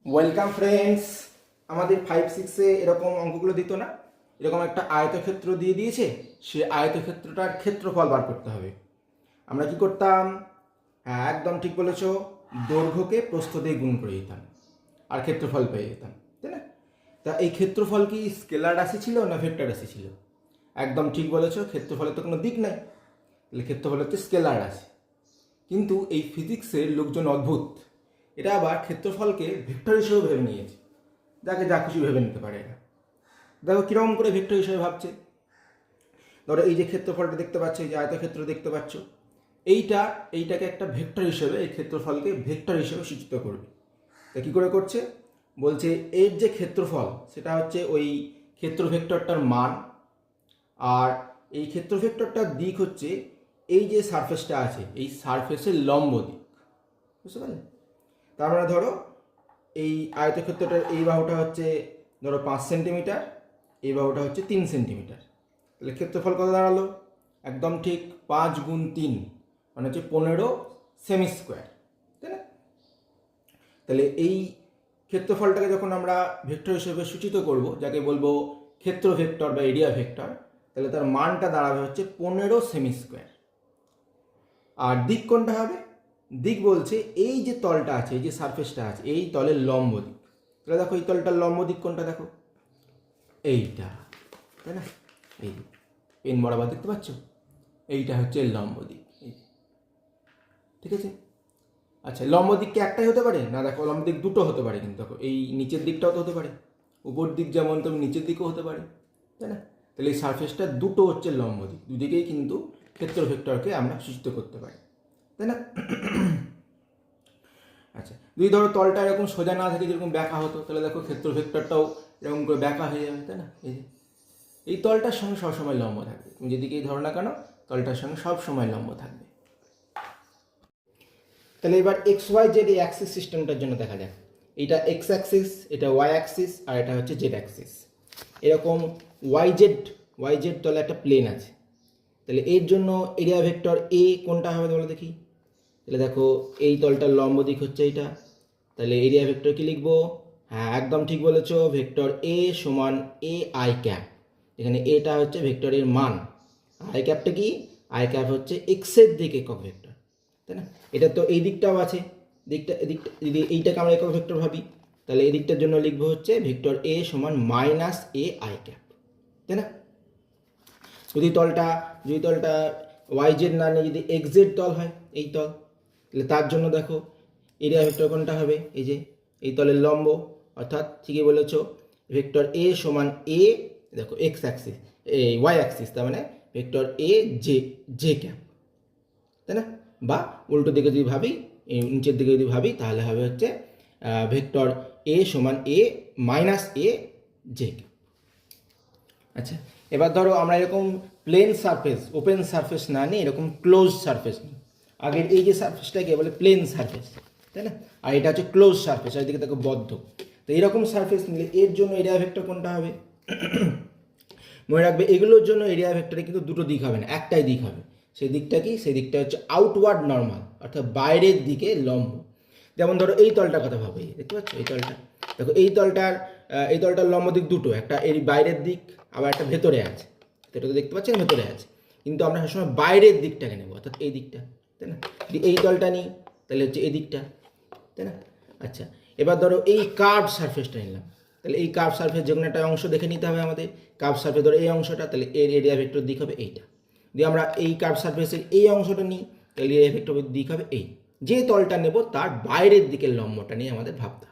Welcome friends. আমাদের 5-6-এ এরকম অঙ্কগুলো দিত না? এরকম একটা আয়তক্ষেত্র দিয়ে দিয়েছে, সে আয়তক্ষেত্রটার ক্ষেত্রফল বার করতে হবে। আমরা কি করতাম? হ্যাঁ, একদম ঠিক বলেছো, দৈর্ঘ্যকে প্রস্থ দিয়ে গুণ করে দিতাম আর ক্ষেত্রফল পেয়ে যেতাম, তাই না? তা এই ক্ষেত্রফল কি স্কেলার রাশি ছিল না ভেক্টর রাশি ছিল? একদম ঠিক বলেছো, ক্ষেত্রফলের তো কোনো দিক নাই, তাহলে ক্ষেত্রফল হচ্ছে স্কেলার রাশি। কিন্তু এই ফিজিক্সের লোকজন অদ্ভুত, এটা আবার ক্ষেত্রফলকে ভেক্টর হিসেবে ভেবে নিয়েছে। যাকে যা খুশি ভেবে নিতে পারে এরা। দেখো কীরকম করে ভেক্টর হিসেবে ভাবছে। ধরো এই যে ক্ষেত্রফলটা দেখতে পাচ্ছ, এই যে আয়তক্ষেত্র দেখতে পাচ্ছ, এইটাকে একটা ভেক্টর হিসেবে, এই ক্ষেত্রফলকে ভেক্টর হিসেবে সূচিত করবে। তা কী করে করছে? বলছে এর যে ক্ষেত্রফল সেটা হচ্ছে ওই ক্ষেত্র ভেক্টরটার মান, আর এই ক্ষেত্র ভেক্টরটার দিক হচ্ছে এই যে সারফেসটা আছে, এই সারফেসের লম্ব দিক। বুঝতে পারলে? তার মানে ধরো এই আয়তক্ষেত্রটার এই বাহুটা হচ্ছে ধরো 5 সেন্টিমিটার, এই বাহুটা হচ্ছে 3 সেন্টিমিটার। তাহলে ক্ষেত্রফল কত দাঁড়ালো? একদম ঠিক 5 × 3 মানে হচ্ছে 15 সেমি স্কোয়ার, তাই না? তাহলে এই ক্ষেত্রফলটাকে যখন আমরা ভেক্টর হিসেবে সূচিত করব, যাকে বলবো ক্ষেত্র ভেক্টর বা এরিয়া ভেক্টর, তাহলে তার মানটা দাঁড়াবে হচ্ছে 15 সেমি স্কোয়ার। আর দিক কোনটা হবে? দিক বলছে এই যে তলটা আছে, এই যে সারফেসটা আছে, এই তলের লম্ব দিক। তাহলে দেখো এই তলটার লম্ব দিক কোনটা, দেখো এইটা, তাই না? এই পেন বরাবর দেখতে পাচ্ছ, এইটা হচ্ছে লম্ব দিক। ঠিক আছে? আচ্ছা, লম্ব দিক কি একটাই হতে পারে না? দেখো লম্ব দিক দুটো হতে পারে, কিন্তু দেখো এই নিচের দিকটাও তো হতে পারে, উপর দিক যেমন তুমি নিচের দিকও হতে পারে, তাই না? তাহলে এই সারফেসটা দুটো হচ্ছে লম্ব দিক, দুদিকেই কিন্তু ক্ষেত্র ভেক্টরকে আমরা সূচিত করতে পারি, তাই না? আচ্ছা, যদি ধরো তলটা এরকম সোজা না থাকে, যেরকম ব্যাকা হতো, তাহলে দেখো ক্ষেত্র ভেক্টরটাও এরকম করে ব্যাকা হয়ে যাবে, তাই না? এই তলটার সঙ্গে সবসময় লম্ব থাকবে, তুমি যেদিকেই ধরো না কেন তলটার সঙ্গে সবসময় লম্ব থাকবে। তাহলে এবার এক্স ওয়াই জেড এই অ্যাক্সিস সিস্টেমটার জন্য দেখা যাক। এটা এক্স অ্যাক্সিস, এটা ওয়াই অ্যাক্সিস, আর এটা হচ্ছে জেড অ্যাক্সিস। এরকম ওয়াই জেড তলে একটা প্লেন আছে। তাহলে এর জন্য এরিয়া ভেক্টর এ কোনটা হবে বলো দেখি। তাহলে দেখো এই তলটার লম্ব দিক হচ্ছে এইটা, তাহলে এরিয়া ভেক্টর কি লিখবো? হ্যাঁ, একদম ঠিক বলেছো, ভেক্টর এ সমান এ আই ক্যাপ। এখানে এটা হচ্ছে ভেক্টরের মান, আই ক্যাপটা কি? আই ক্যাপ হচ্ছে এক্সের দিক একক ভেক্টর, তাই না? এটা তো এই দিকটাও আছে, এদিকটা যদি এইটাকে আমরা একক ভেক্টর ভাবি, তাহলে এই দিকটার জন্য লিখবো হচ্ছে ভেক্টর এ সমান মাইনাস এ আই ক্যাপ, তাই না? যদি তলটা ওয়াই জেড না নিয়ে যদি এক্স জেড তল হয়, এই তল, তাহলে তার জন্য দেখো এরিয়া ভেক্টর কোনটা হবে? এই যে এই তলের লম্ব, অর্থাৎ ঠিকই বলেছো, ভেক্টর এ সমান এ, দেখো এক্স অ্যাক্সিস, এই ওয়াই অ্যাক্সিস, তার মানে ভেক্টর এ জে ক্যাপ, তাই না? বা উল্টো দিকে যদি ভাবি, নিচের দিকে যদি ভাবি, তাহলে হবে হচ্ছে ভেক্টর এ সমান এ মাইনাস এ জে ক্যাপ। আচ্ছা, এবার ধরো আমরা এরকম প্লেন সারফেস, ওপেন সারফেস না নিয়ে এরকম ক্লোজ সারফেস নিই। আগের এই যে সারফেসটাকে বলে প্লেন সারফেস, তাই না? আর এটা হচ্ছে ক্লোজ সারফেস, আর এদিকে দেখো বদ্ধ। তো এরকম সারফেস নিলে এর জন্য এরিয়া ভেক্টর কোনটা হবে? মনে রাখবে, এগুলোর জন্য এরিয়া ভেক্টরে কিন্তু দুটো দিক হবে না, একটাই দিক হবে। সেই দিকটা কি? সেই দিকটা হচ্ছে আউটওয়ার্ড নর্মাল, অর্থাৎ বাইরের দিকে লম্ব। যেমন ধরো এই তলটার কথা ভাবো, দেখতে পাচ্ছ এই তলটা, দেখো এই তলটার লম্ব দিক দুটো, একটা এর বাইরের দিক, আবার একটা ভেতরে আছে। এটা তো দেখতে পাচ্ছেন ভেতরে আছে, কিন্তু আমরা সবসময় বাইরের দিকটাকে নেবো, অর্থাৎ এই দিকটা, তাই না? যদি এই তলটা নিই তাহলে হচ্ছে এই দিকটা, তাই না? আচ্ছা, এবার ধরো এই কার্ভ সারফেসটা নিলাম, তাহলে এই কার্ভ সারফেস যে কোনো একটা অংশ দেখে নিতে হবে আমাদের। কার্ভ সারফেস ধরো এই অংশটা, তাহলে এর এরিয়া ভেক্টর দিক হবে এইটা। যদি আমরা এই কার্ভ সারফেসের এই অংশটা নিই, তাহলে এরিয়া ভেক্টর দিক হবে এই। যে তলটা নেব তার বাইরের দিকের লম্বটা নিয়ে আমাদের ভাবতে হবে।